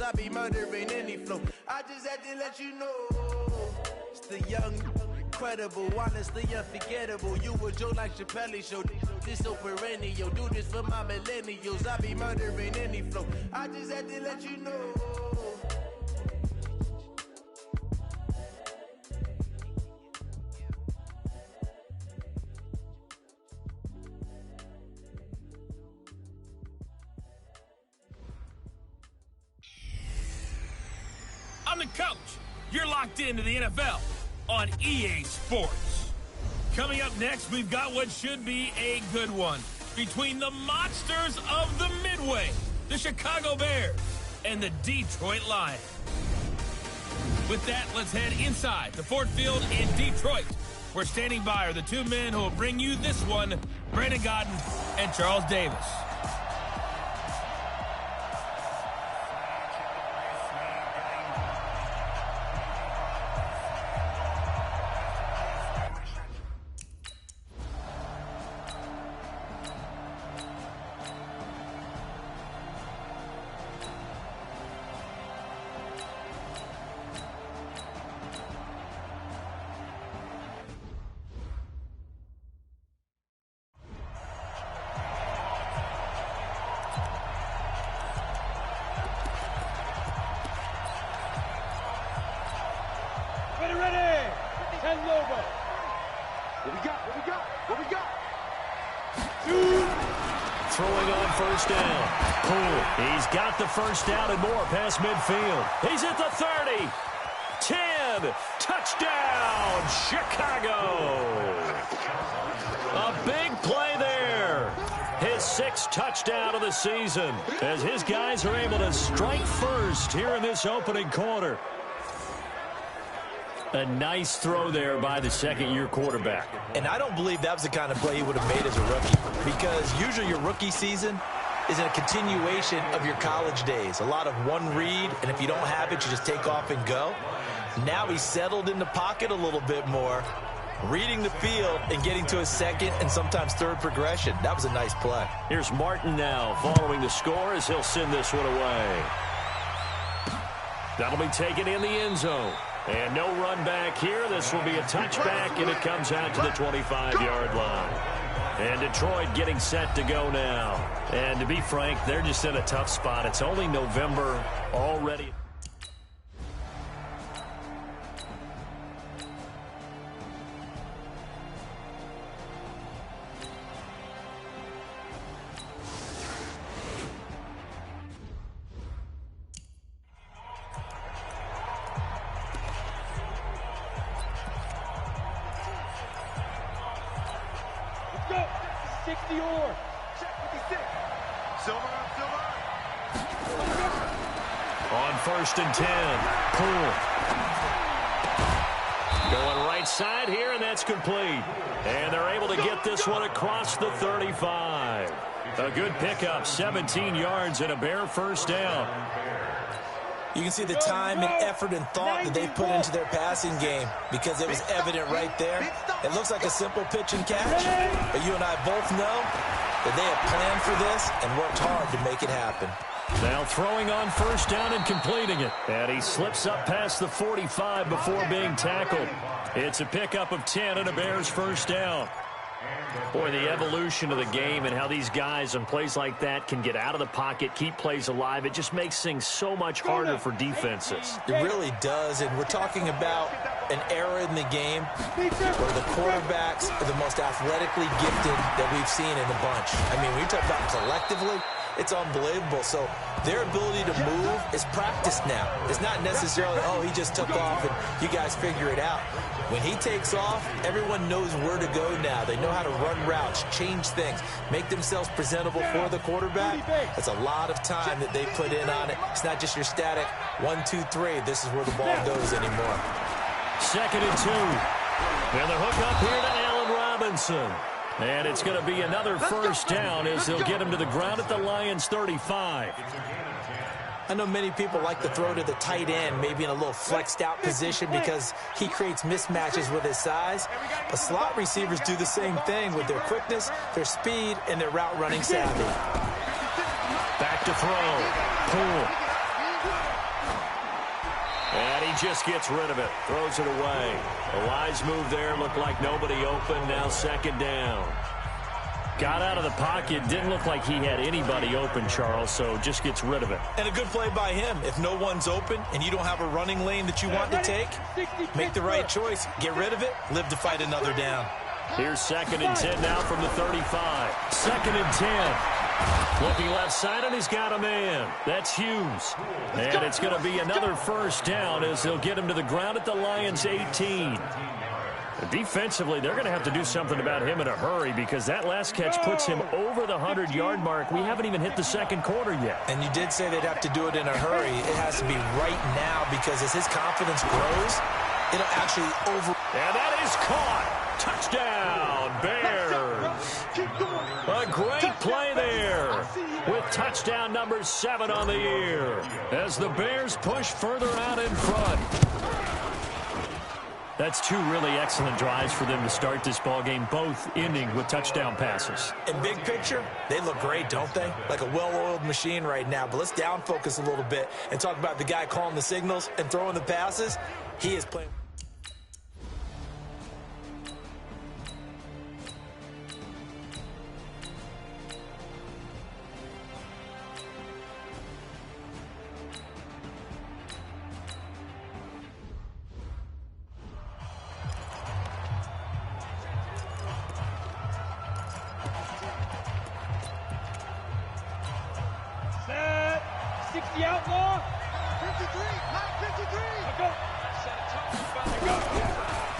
I be murdering any flow. I just had to let you know. It's the young, incredible, honestly unforgettable. You a Joe like Chappelle show. This so perennial. Do this for my millennials. I be murdering any flow. I just had to let you know. I'm the coach. You're locked into the NFL on EA Sports. Coming up next, we've got what should be a good one between the monsters of the Midway, the Chicago Bears, and the Detroit Lions. With that, let's head inside the Ford Field in Detroit. We're standing by are the two men who will bring you this one, Brandon Godden and Charles Davis. Throwing on first down. Poole. He's got the first down and more past midfield. He's at the 30. 10. Touchdown, Chicago. A big play there. His 6th touchdown of the season as his guys are able to strike first here in this opening quarter. A nice throw there by the second-year quarterback. And I don't believe that was the kind of play he would have made as a rookie, because usually your rookie season is a continuation of your college days. A lot of one read, and if you don't have it, you just take off and go. Now he's settled in the pocket a little bit more, reading the field and getting to a second and sometimes third progression. That was a nice play. Here's Martin now following the score as he'll send this one away. That'll be taken in the end zone. And no run back here. This will be a touchback, and it comes out to the 25-yard line. And Detroit getting set to go now. And to be frank, they're just in a tough spot. It's only November already. On first and 10, Poole. Going right side here, and that's complete. And they're able to get this one across the 35. A good pickup, 17 yards and a Bear first down. You can see the time and effort and thought that they put into their passing game, because it was evident right there. It looks like a simple pitch and catch, but you and I both know that they have planned for this and worked hard to make it happen. Now throwing on first down and completing it. And he slips up past the 45 before being tackled. It's a pickup of 10 and a Bears first down. Boy, the evolution of the game and how these guys in plays like that can get out of the pocket, keep plays alive, it just makes things so much harder for defenses. It really does, and we're talking about an era in the game where the quarterbacks are the most athletically gifted that we've seen in the bunch. I mean, when you talk about collectively, it's unbelievable. So their ability to move is practiced now. It's not necessarily, oh, he just took off and you guys figure it out. When he takes off, everyone knows where to go now. They know how to run routes, change things, make themselves presentable for the quarterback. That's a lot of time that they put in on it. It's not just your static 1, 2, 3. This is where the ball goes anymore. 2nd and 2. And the hook up here to Allen Robinson. And it's going to be another first down as they'll get him to the ground at the Lions' 35. I know many people like to throw to the tight end, maybe in a little flexed out position because he creates mismatches with his size. But slot receivers do the same thing with their quickness, their speed, and their route running savvy. Back to throw. Poole. just gets rid of it, throws it away. A wise move there, looked like nobody open, now second down. Got out of the pocket, didn't look like he had anybody open, Charles, so just gets rid of it. And a good play by him. If no one's open and you don't have a running lane that you want to take, make the right choice. Get rid of it, live to fight another down. Here's 2nd and 10 now from the 35. 2nd and 10. Looking left side, and he's got a man. That's Hughes. And it's going to be another first down as they'll get him to the ground at the Lions' 18. Defensively, they're going to have to do something about him in a hurry because that last catch puts him over the 100-yard mark. We haven't even hit the second quarter yet. And you did say they'd have to do it in a hurry. It has to be right now because as his confidence grows, it'll actually And that is caught. Touchdown, Bears. A great play there with touchdown number 7 on the year as the Bears push further out in front. That's 2 really excellent drives for them to start this ballgame, both ending with touchdown passes. In big picture, they look great, don't they? Like a well-oiled machine right now. But let's down focus a little bit and talk about the guy calling the signals and throwing the passes. He is playing.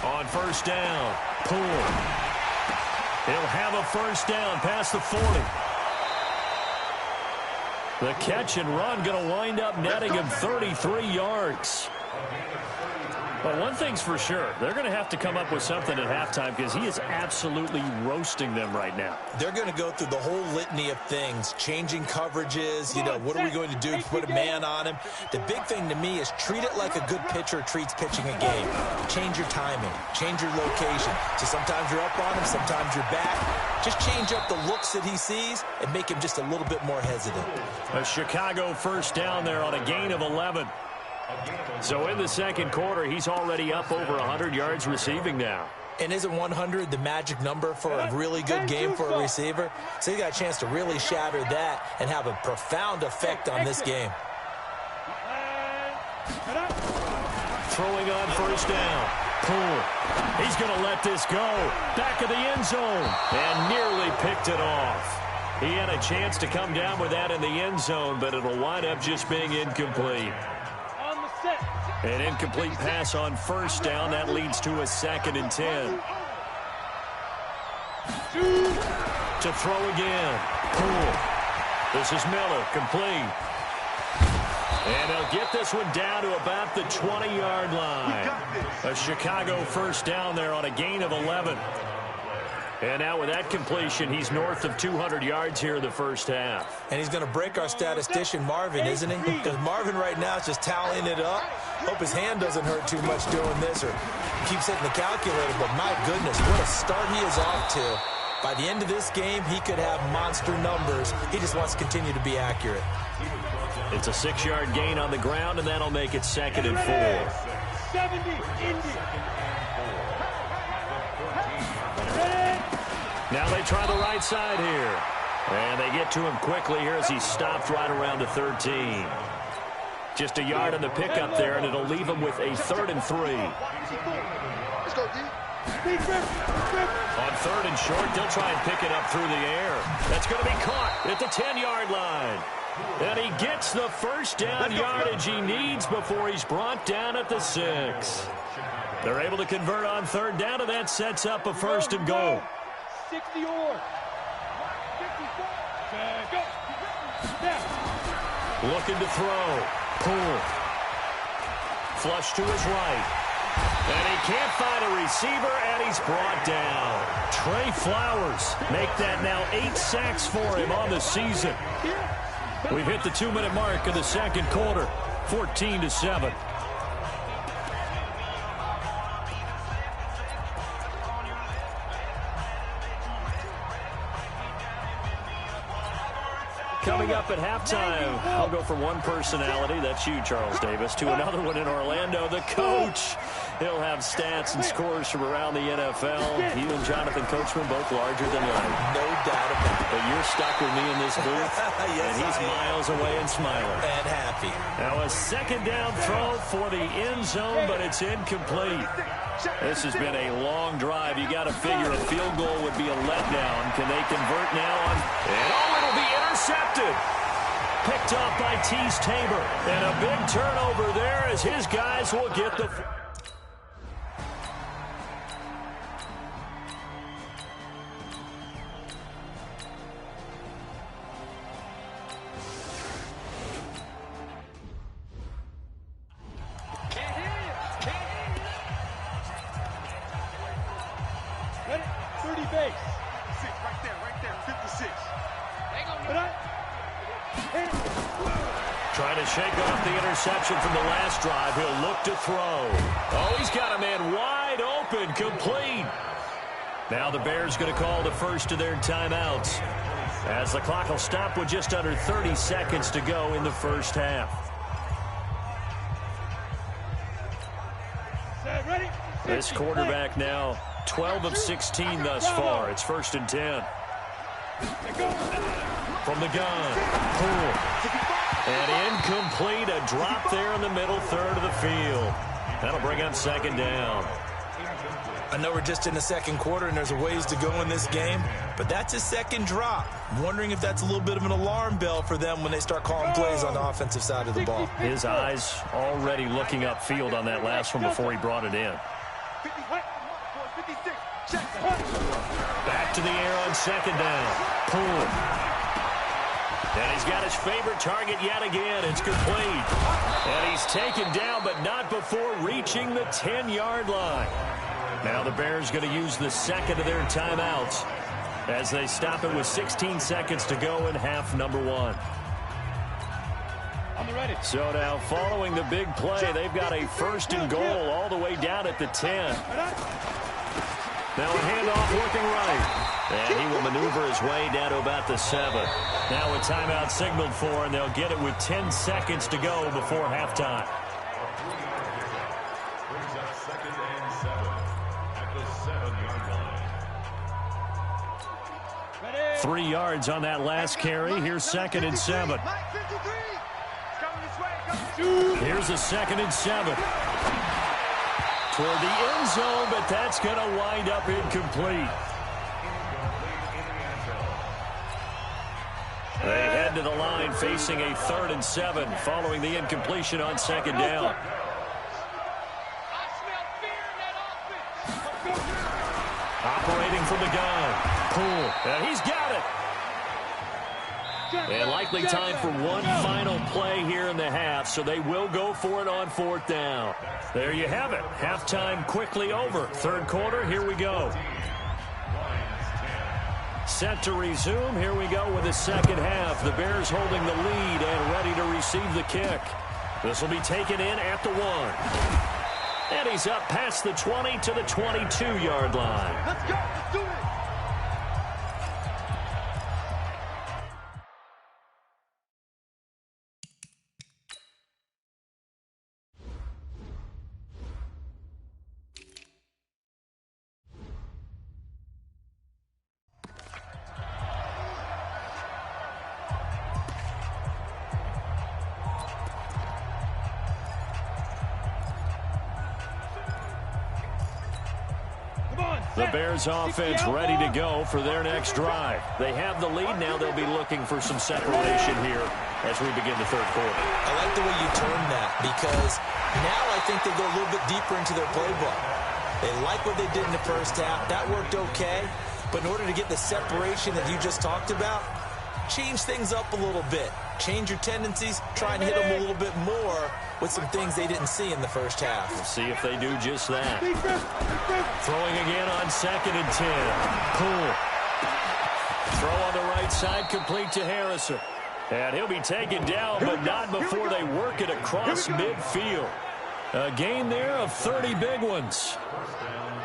On first down, Poole. He'll have a first down past the 40. The catch and run going to wind up netting him 33 yards. But one thing's for sure, they're going to have to come up with something at halftime because he is absolutely roasting them right now. They're going to go through the whole litany of things, changing coverages, what are we going to do? Put a man on him. The big thing to me is treat it like a good pitcher treats pitching a game. Change your timing, change your location. So sometimes you're up on him, sometimes you're back. Just change up the looks that he sees and make him just a little bit more hesitant. A Chicago first down there on a gain of 11. So in the second quarter, he's already up over 100 yards receiving now. And isn't 100 the magic number for a really good game for a receiver? So he got a chance to really shatter that and have a profound effect on this game. Throwing on first down. Poole. He's going to let this go. Back of the end zone. And nearly picked it off. He had a chance to come down with that in the end zone, but it'll wind up just being incomplete. An incomplete pass on first down. That leads to a 2nd and 10. To throw again. Poole. This is Miller. Complete. And they'll get this one down to about the 20-yard line. A Chicago first down there on a gain of 11. And now with that completion, he's north of 200 yards here in the first half. And he's going to break our statistician, Marvin, isn't he? Because Marvin right now is just tallying it up. Hope his hand doesn't hurt too much doing this or keeps hitting the calculator. But my goodness, what a start he is off to. By the end of this game, he could have monster numbers. He just wants to continue to be accurate. It's a 6-yard gain on the ground, and that'll make it 2nd and 4. 70, Indy. Now they try the right side here. And they get to him quickly here as he stopped right around the 13. Just a yard on the pickup there, and it'll leave him with a 3rd and 3. Let's go, D. On 3rd and short, they'll try and pick it up through the air. That's going to be caught at the 10-yard line. And he gets the first down yardage he needs before he's brought down at the 6. They're able to convert on 3rd down, and that sets up a 1st and goal. 60 or 54. Go. Looking to throw. Poole. Flush to his right. And he can't find a receiver, and he's brought down. Trey Flowers make that now 8 sacks for him on the season. We've hit the 2-minute mark of the second quarter, 14-7. Coming up at halftime, I'll go from one personality, that's you, Charles Davis, to another one in Orlando, the coach. He'll have stats and scores from around the NFL. You and Jonathan Coachman both larger than life. No doubt about it. But you're stuck with me in this booth, Yes, and he's miles away and smiling. And happy. Now a second down throw for the end zone, but it's incomplete. This has been a long drive. You got to figure a field goal would be a letdown. Can they convert now on? And it'll be intercepted. Picked off by Tease Tabor. And a big turnover there as his guys will get the... Trying to shake off the interception from the last drive. He'll look to throw. Oh, he's got a man wide open, complete. Now the Bears going to call the first of their timeouts, as the clock will stop with just under 30 seconds to go in the first half. This quarterback now 12 of 16 thus far. It's 1st and 10. From the gun, Poole. And incomplete, a drop there in the middle third of the field. That'll bring up second down. I know we're just in the second quarter and there's a ways to go in this game, but that's a second drop. I'm wondering if that's a little bit of an alarm bell for them when they start calling plays on the offensive side of the ball. His eyes already looking upfield on that last one before he brought it in. Back to the air on second down. Poole. And he's got his favorite target yet again. It's complete. And he's taken down, but not before reaching the 10-yard line. Now the Bears going to use the second of their timeouts as they stop it with 16 seconds to go in half number one. So now following the big play, they've got a 1st and goal all the way down at the 10. Now a handoff working right. And he will maneuver his way down to about the 7. Now a timeout signaled for, and they'll get it with 10 seconds to go before halftime. Brings up 2nd and 7 at the 7-yard line. 3 yards on that last carry. Here's 2nd and 7. Here's a 2nd and 7. Toward the end zone, but that's going to wind up incomplete. They head to the line facing a 3rd and 7 following the incompletion on second down. Operating from the gun. Poole. And he's got it. And likely time for one final play here in the half, so they will go for it on 4th down. There you have it. Halftime quickly over. 3rd quarter, here we go. Set to resume. Here we go with the second half. The Bears holding the lead and ready to receive the kick. This will be taken in at the 1. And he's up past the 20 to the 22-yard line. Let's go. Let's do it. The Bears offense ready to go for their next drive. They have the lead. Now they'll be looking for some separation here as we begin the 3rd quarter. I like the way you term that, because now I think they go a little bit deeper into their playbook. They like what they did in the first half. That worked okay. But in order to get the separation that you just talked about, change things up a little bit. Change your tendencies. Try and hit them a little bit more with some things they didn't see in the first half. We'll see if they do just that. Throwing again on 2nd and 10. Poole. Throw on the right side, complete to Harrison. And he'll be taken down, but not before they work it across midfield. A gain there of 30 big ones.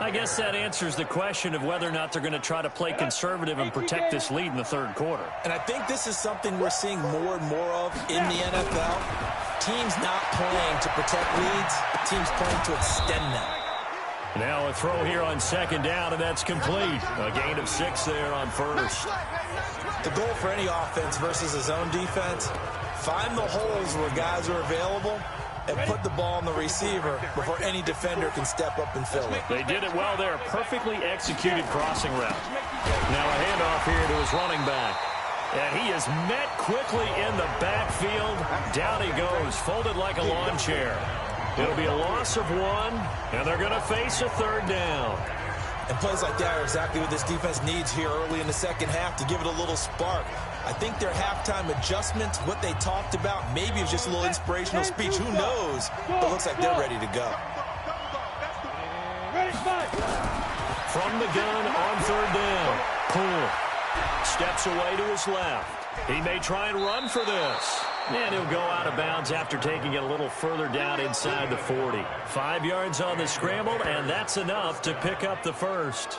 I guess that answers the question of whether or not they're going to try to play conservative and protect this lead in the third quarter. And I think this is something we're seeing more and more of in the NFL. Teams not playing to protect leads, teams playing to extend them. Now a throw here on second down, and that's complete. A gain of 6 there on first. The goal for any offense versus a zone defense, find the holes where guys are available and put the ball on the receiver before any defender can step up and fill it. They did it well there. Perfectly executed crossing route. Now a handoff here to his running back. And he is met quickly in the backfield. Down he goes, folded like a lawn chair. It'll be a loss of 1, and they're going to face a third down. And plays like that are exactly what this defense needs here early in the second half to give it a little spark. I think their halftime adjustments, what they talked about, maybe it's just a little inspirational speech. Who knows? But it looks like they're ready to go. From the gun on third down. Poole steps away to his left. He may try and run for this. And he'll go out of bounds after taking it a little further down inside the 40. 5 yards on the scramble, and that's enough to pick up the first.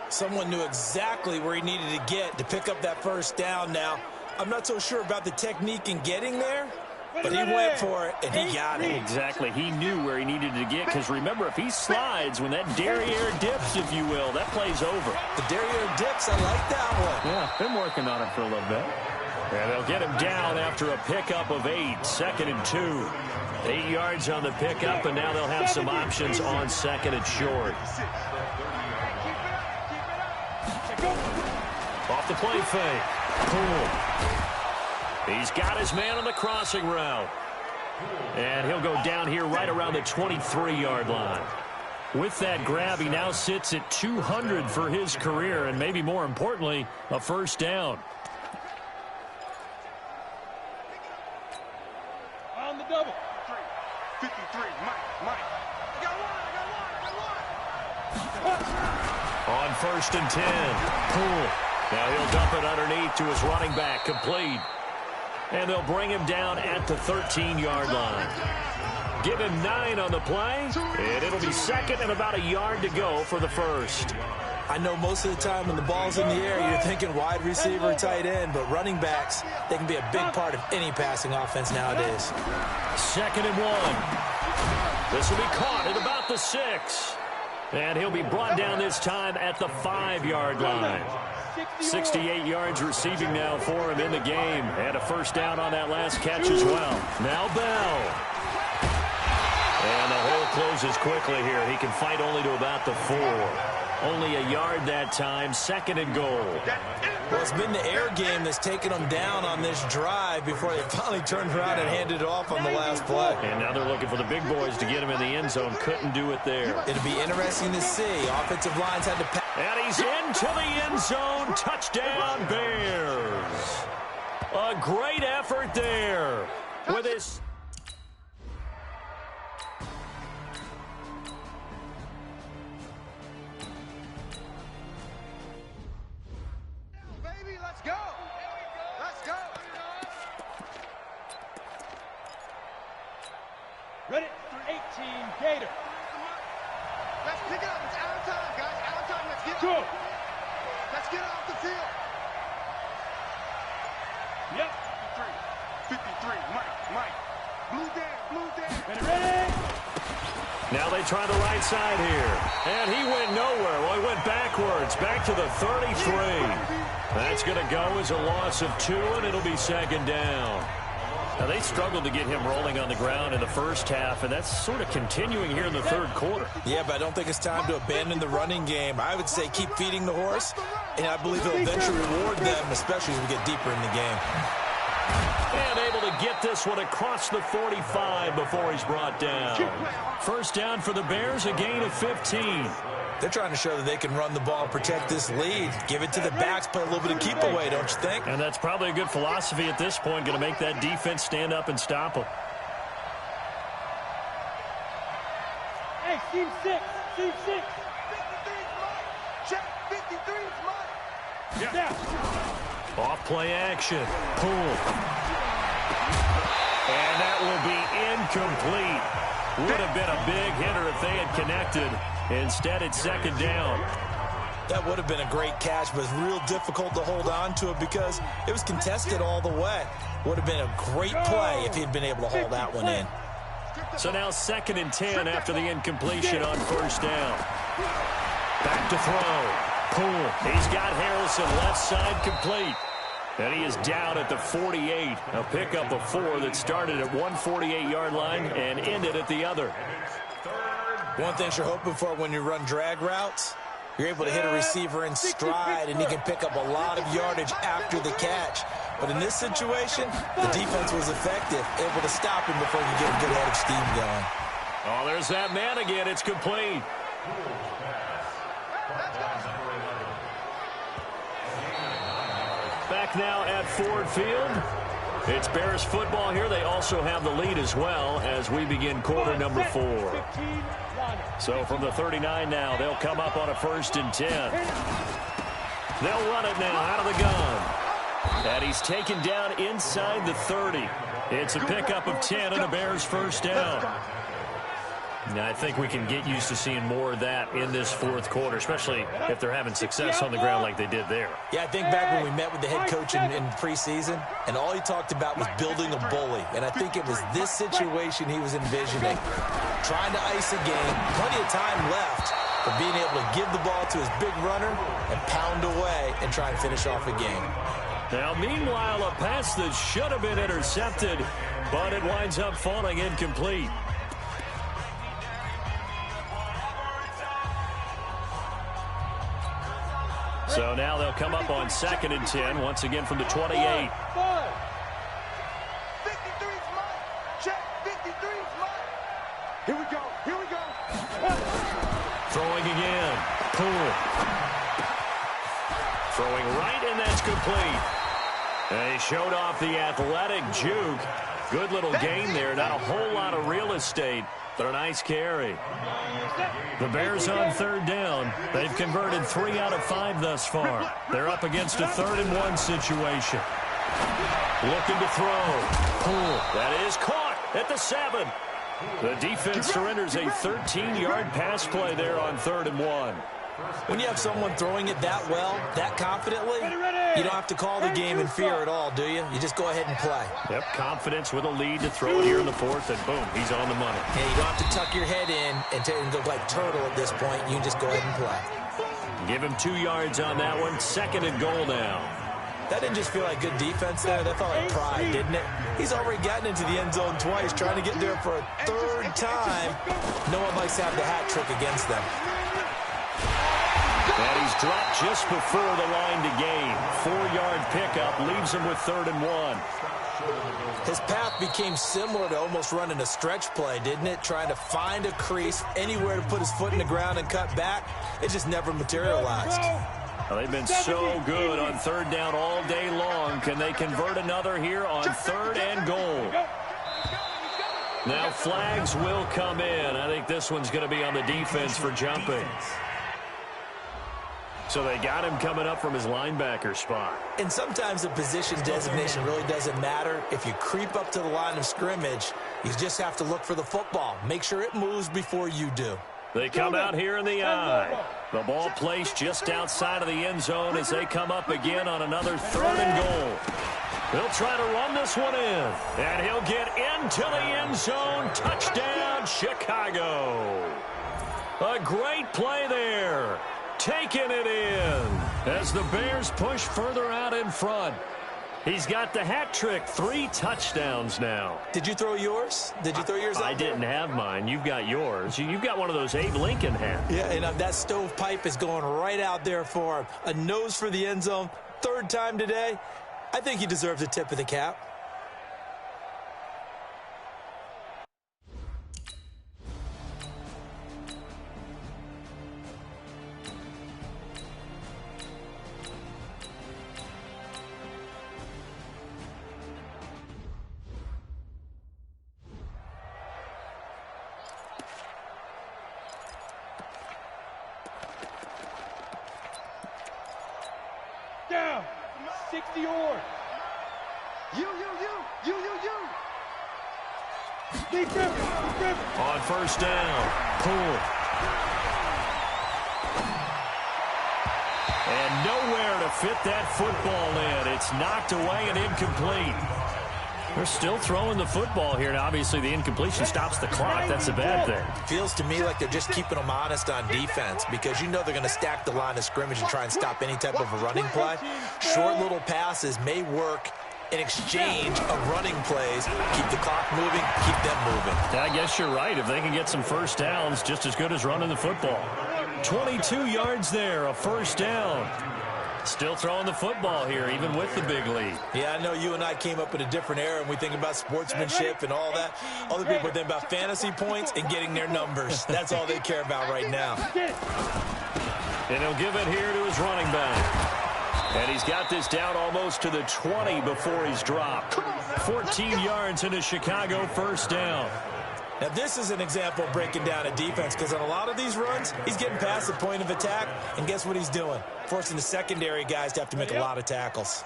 Someone knew exactly where he needed to get to pick up that first down. Now, I'm not so sure about the technique in getting there, but he went for it, and he got it. Exactly. He knew where he needed to get, because remember, if he slides, when that derriere dips, if you will, that play's over. The derriere dips, I like that one. Yeah, been working on it for a little bit. And they'll get him down after a pickup of 8, 2nd and 2. 8 yards on the pickup, and now they'll have some options on 2nd and short. Off the play fake. Poole. He's got his man on the crossing route. And he'll go down here right around the 23-yard line. With that grab, he now sits at 200 for his career, and maybe more importantly, a first down. On the double. 53, Mike. I got one. On 1st and 10, Poole. Now he'll dump it underneath to his running back, complete. And they'll bring him down at the 13-yard line. Give him 9 on the play, and it'll be 2nd and about a yard to go for the first. I know most of the time when the ball's in the air, you're thinking wide receiver, tight end, but running backs, they can be a big part of any passing offense nowadays. 2nd and 1. This will be caught at about the 6. And he'll be brought down this time at the 5-yard line. 68 yards receiving now for him in the game. And a first down on that last catch as well. Now Bell. And the hole closes quickly here. He can fight only to about the 4. Only a yard that time, 2nd and goal. Well, it's been the air game that's taken them down on this drive before they finally turned around and handed it off on the last play. And now they're looking for the big boys to get him in the end zone. Couldn't do it there. It'll be interesting to see. Offensive lines had to pass. And he's into the end zone. Touchdown, Bears. A great effort there with his... Ready for 18, Gator. Let's pick it up. It's out of time, guys. Out of time. Let's get Go. Let's get off the field. Yep. 53, Mike. Blue down. Ready. Now they try the right side here. And he went nowhere. Well, he went backwards. Back to the 33. That's going to go as a loss of 2, and it'll be 2nd down. Now, they struggled to get him rolling on the ground in the first half, and that's sort of continuing here in the third quarter. Yeah, but I don't think it's time to abandon the running game. I would say keep feeding the horse, and I believe he'll eventually reward them, especially as we get deeper in the game. And able to get this one across the 45 before he's brought down. First down for the Bears, a gain of 15. They're trying to show that they can run the ball and protect this lead. Give it to the backs, play a little bit of keep away, don't you think? And that's probably a good philosophy at this point, going to make that defense stand up and stop them. Hey, team 6. Team 6. 53's Mike. Check. 53's Mike. Yeah. Off play action. Poole. And that will be incomplete. Would have been a big hitter if they had connected. Instead, it's second down. That would have been a great catch, but it's real difficult to hold on to it because it was contested all the way. Would have been a great play if he'd been able to hold that one in. So now 2nd and 10 after the incompletion on first down. Back to throw. Poole. He's got Harrison left side complete. And he is down at the 48. A pickup of 4 that started at 148-yard line and ended at the other. One thing you're hoping for when you run drag routes, you're able to hit a receiver in stride, and he can pick up a lot of yardage after the catch. But in this situation, the defense was effective, able to stop him before he could get a good head of steam going. Oh, there's that man again. It's complete. Back now at Ford Field. It's Bears football here. They also have the lead as well as we begin quarter number 4. So from the 39 now, they'll come up on a 1st and 10. They'll run it now out of the gun. And he's taken down inside the 30. It's a pickup of 10 and a Bears first down. Now, I think we can get used to seeing more of that in this 4th quarter, especially if they're having success on the ground like they did there. Yeah, I think back when we met with the head coach in preseason, and all he talked about was building a bully. And I think it was this situation he was envisioning. Trying to ice a game, plenty of time left, but being able to give the ball to his big runner and pound away and try and finish off a game. Now, meanwhile, a pass that should have been intercepted, but it winds up falling incomplete. So now they'll come up on 2nd and 10, once again from the 28. 53's mine. Check, 53's mine. Here we go, here we go. Throwing again. Poole. Throwing right, and that's complete. And he showed off the athletic juke. Good little gain there. Not a whole lot of real estate, but a nice carry. The Bears on 3rd down. They've converted 3 out of 5 thus far. They're up against a 3rd and 1 situation. Looking to throw. Poole. That is caught at the 7. The defense surrenders a 13-yard pass play there on 3rd and 1. When you have someone throwing it that well, that confidently, you don't have to call the game in fear at all, do you? You just go ahead and play. Yep, confidence with a lead to throw it here in the 4th, and boom, he's on the money. Yeah, you don't have to tuck your head in and go like turtle at this point. You can just go ahead and play. Give him 2 yards on that one. 2nd and goal now. That didn't just feel like good defense there. That felt like pride, didn't it? He's already gotten into the end zone twice, trying to get there for a 3rd time. No one likes to have the hat trick against them. And he's dropped just before the line to gain. 4-yard pickup leaves him with 3rd and 1. His path became similar to almost running a stretch play, didn't it? Trying to find a crease, anywhere to put his foot in the ground and cut back. It just never materialized. Well, they've been so good on 3rd down all day long. Can they convert another here on 3rd and goal? Now flags will come in. I think this one's going to be on the defense for jumping. So they got him coming up from his linebacker spot. And sometimes the position designation really doesn't matter. If you creep up to the line of scrimmage, you just have to look for the football. Make sure it moves before you do. They come out here in the I. The ball placed just outside of the end zone as they come up again on another 3rd and goal. They'll try to run this one in. And he'll get into the end zone. Touchdown, Chicago. A great play there. Taking it in as the Bears push further out in front. He's got the hat trick. 3 touchdowns now. Did you throw yours? Did you throw yours out I didn't have mine. You've got yours. You've got one of those Abe Lincoln hats. Yeah, and that stovepipe is going right out there for him. A nose for the end zone. 3rd time today. I think he deserves a tip of the cap. Down. 60 or. You. On first down, Poole. And nowhere to fit that football in. It's knocked away and incomplete. They're still throwing the football here. Now, obviously, the incompletion stops the clock. That's a bad thing. Feels to me like they're just keeping them honest on defense because you know they're going to stack the line of scrimmage and try and stop any type of a running play. Short little passes may work in exchange of running plays. Keep the clock moving, keep them moving. I guess you're right. If they can get some first downs, just as good as running the football. 22 yards there, a first down. Still throwing the football here, even with the big lead. Yeah, I know you and I came up in a different era, and we think about sportsmanship and all that. Other people think about fantasy points and getting their numbers. That's all they care about right now. And he'll give it here to his running back. And he's got this down almost to the 20 before he's dropped. 14 yards in a Chicago first down. Now, this is an example of breaking down a defense because on a lot of these runs, he's getting past the point of attack, and guess what he's doing? Forcing the secondary guys to have to make a lot of tackles.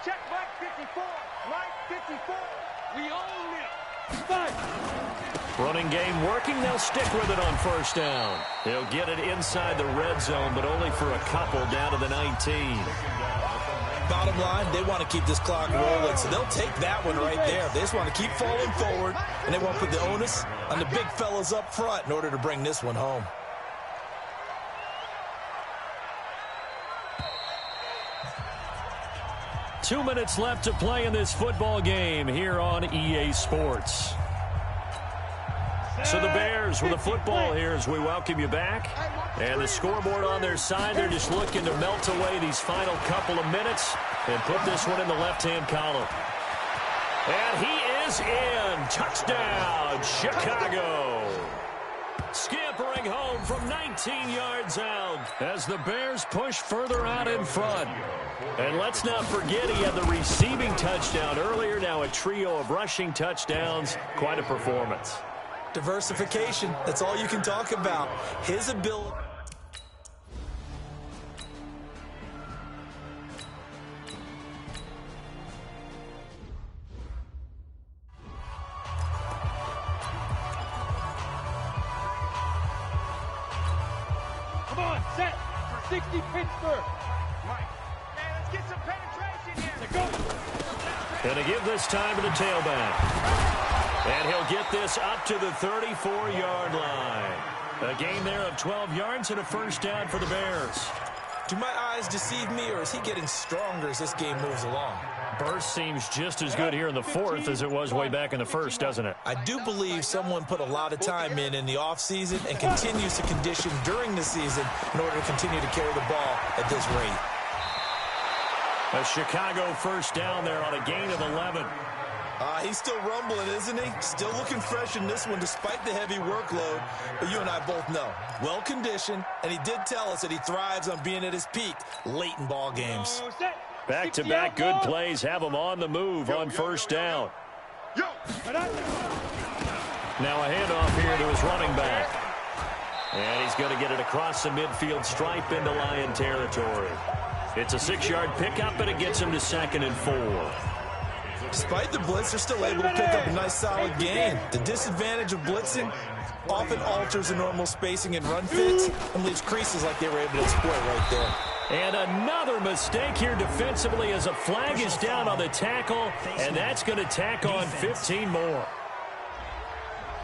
Check Mike 54. Mike 54. We own it. Running game working. They'll stick with it on first down. They'll get it inside the red zone, but only for a couple down to the 19. Bottom line, they want to keep this clock rolling, so they'll take that one right there. They just want to keep falling forward, and they want to put the onus on the big fellas up front in order to bring this one home. Two minutes left to play in this football game here on EA Sports. So the Bears with the football here as we welcome you back. And the scoreboard on their side, they're just looking to melt away these final couple of minutes and put this one in the left-hand column. And he is in. Touchdown, Chicago. Scampering home from 19 yards out as the Bears push further out in front. And let's not forget he had the receiving touchdown earlier. Now a trio of rushing touchdowns. Quite a performance. Diversification, that's all you can talk about. His ability. Come on, set for 60 Pittsburgh. Mike, man, let's get some penetration here. Let's go. Going to give this time to the tailback. And he'll get this up to the 34-yard line. A gain there of 12 yards and a first down for the Bears. Do my eyes deceive me, or is he getting stronger as this game moves along? Burst seems just as good here in the fourth as it was way back in the first, doesn't it? I do believe someone put a lot of time in the offseason and continues to condition during the season in order to continue to carry the ball at this rate. A Chicago first down there on a gain of 11. He's still rumbling, isn't he? Still looking fresh in this one despite the heavy workload. But you and I both know, well-conditioned, and he did tell us that he thrives on being at his peak late in ball games. Back-to-back good plays have him on the move on first down. Now a handoff here to his running back. And he's going to get it across the midfield stripe into Lion territory. It's a 6-yard pickup, and it gets him to 2nd and 4. Despite the blitz, they're still able to pick up a nice solid gain. The disadvantage of blitzing often alters the normal spacing and run fits and leaves creases like they were able to exploit right there. And another mistake here defensively as a flag is down on the tackle, and that's going to tack on 15 more.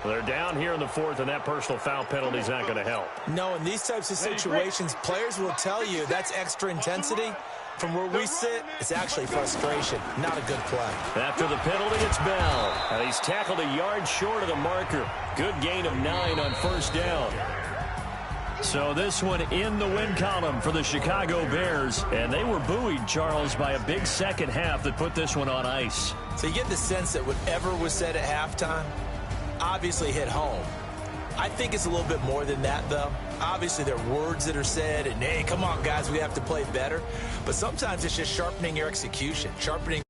They're down here in the fourth, and that personal foul penalty is not going to help. No, in these types of situations, players will tell you that's extra intensity. From where we sit, it's actually frustration, not a good play. After the penalty, it's Bell. And he's tackled a yard short of the marker. Good gain of 9 on first down. So this one in the win column for the Chicago Bears. And they were buoyed, Charles, by a big second half that put this one on ice. So you get the sense that whatever was said at halftime obviously hit home. I think it's a little bit more than that, though. Obviously, there are words that are said, and, hey, come on, guys, we have to play better. But sometimes it's just sharpening your execution, sharpening